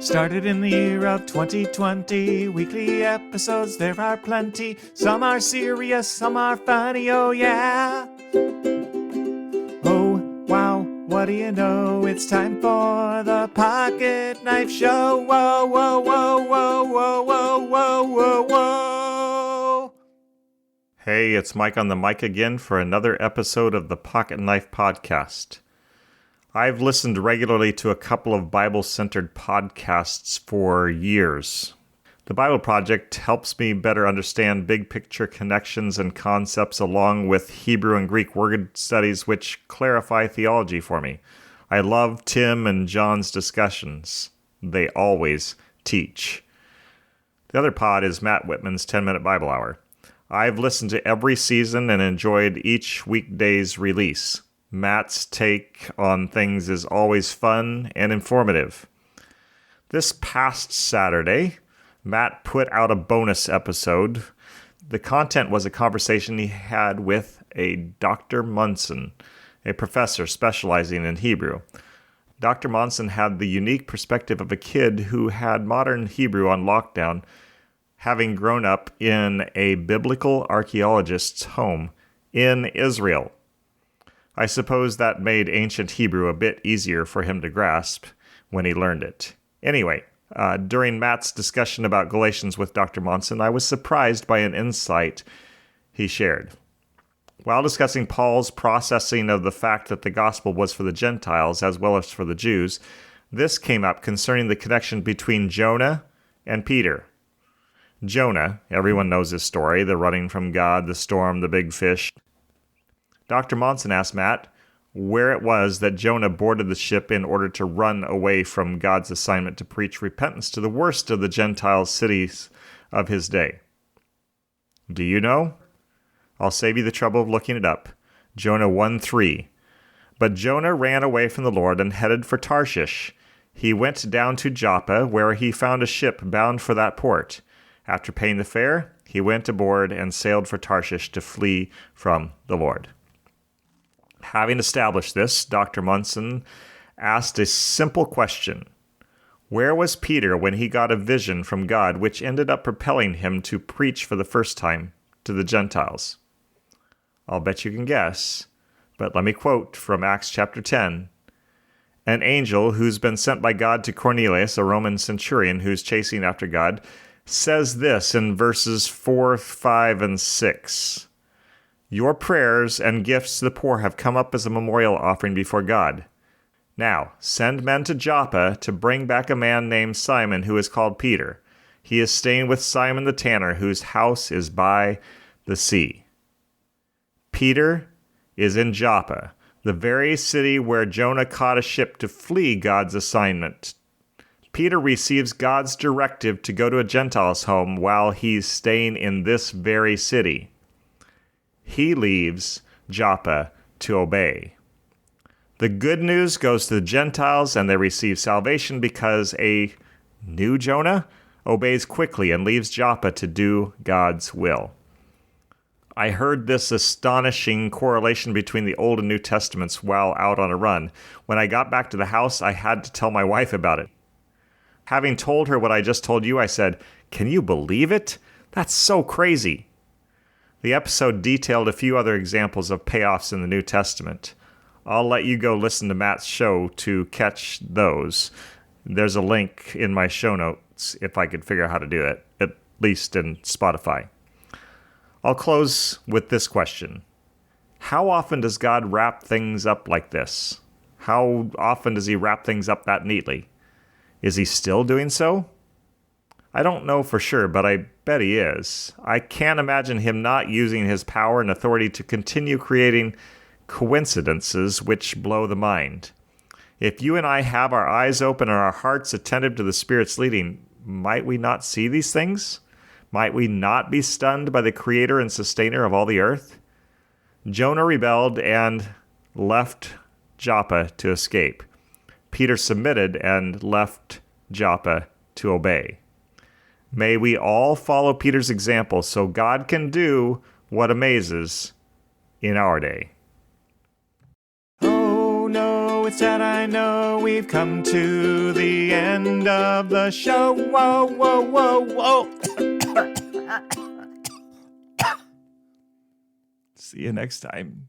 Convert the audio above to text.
Started in the year of 2020, weekly episodes there are plenty. Some are serious, some are funny, oh yeah. Oh wow, what do you know? It's time for the Pocket Knife Show. Whoa, whoa, whoa, whoa, whoa, whoa, whoa, whoa, whoa. Hey, it's Mike on the mic again for another episode of the Pocket Knife Podcast. I've listened regularly to a couple of Bible-centered podcasts for years. The Bible Project helps me better understand big-picture connections and concepts along with Hebrew and Greek word studies which clarify theology for me. I love Tim and John's discussions. They always teach. The other pod is Matt Whitman's 10-Minute Bible Hour. I've listened to every season and enjoyed each weekday's release. Matt's take on things is always fun and informative. This past Saturday, Matt put out a bonus episode. The content was a conversation he had with a Dr. Munson, a professor specializing in Hebrew. Dr. Munson had the unique perspective of a kid who had modern Hebrew on lockdown, having grown up in a biblical archaeologist's home in Israel. I suppose that made ancient Hebrew a bit easier for him to grasp when he learned it. Anyway, during Matt's discussion about Galatians with Dr. Monson, I was surprised by an insight he shared. While discussing Paul's processing of the fact that the gospel was for the Gentiles as well as for the Jews, this came up concerning the connection between Jonah and Peter. Jonah, everyone knows his story, the running from God, the storm, the big fish. Dr. Monson asked Matt where it was that Jonah boarded the ship in order to run away from God's assignment to preach repentance to the worst of the Gentile cities of his day. Do you know? I'll save you the trouble of looking it up. Jonah 1:3. But Jonah ran away from the Lord and headed for Tarshish. He went down to Joppa, where he found a ship bound for that port. After paying the fare, he went aboard and sailed for Tarshish to flee from the Lord. Having established this, Dr. Munson asked a simple question. Where was Peter when he got a vision from God which ended up propelling him to preach for the first time to the Gentiles? I'll bet you can guess, but let me quote from Acts chapter 10. An angel who's been sent by God to Cornelius, a Roman centurion who's chasing after God, says this in verses 4, 5, and 6. Your prayers and gifts to the poor have come up as a memorial offering before God. Now, send men to Joppa to bring back a man named Simon who is called Peter. He is staying with Simon the tanner, whose house is by the sea. Peter is in Joppa, the very city where Jonah caught a ship to flee God's assignment. Peter receives God's directive to go to a Gentile's home while he's staying in this very city. He leaves Joppa to obey. The good news goes to the Gentiles, and they receive salvation because a new Jonah obeys quickly and leaves Joppa to do God's will. I heard this astonishing correlation between the Old and New Testaments while out on a run. When I got back to the house, I had to tell my wife about it. Having told her what I just told you, I said, "Can you believe it? That's so crazy." The episode detailed a few other examples of payoffs in the New Testament. I'll let you go listen to Matt's show to catch those. There's a link in my show notes if I could figure out how to do it, at least in Spotify. I'll close with this question. How often does God wrap things up like this? How often does he wrap things up that neatly? Is he still doing so? I don't know for sure, but I bet he is. I can't imagine him not using his power and authority to continue creating coincidences which blow the mind. If you and I have our eyes open and our hearts attentive to the Spirit's leading, might we not see these things? Might we not be stunned by the creator and sustainer of all the earth? Jonah rebelled and left Joppa to escape. Peter submitted and left Joppa to obey. May we all follow Peter's example so God can do what amazes in our day. Oh no, it's sad, I know we've come to the end of the show. Whoa, whoa, whoa, whoa. See you next time.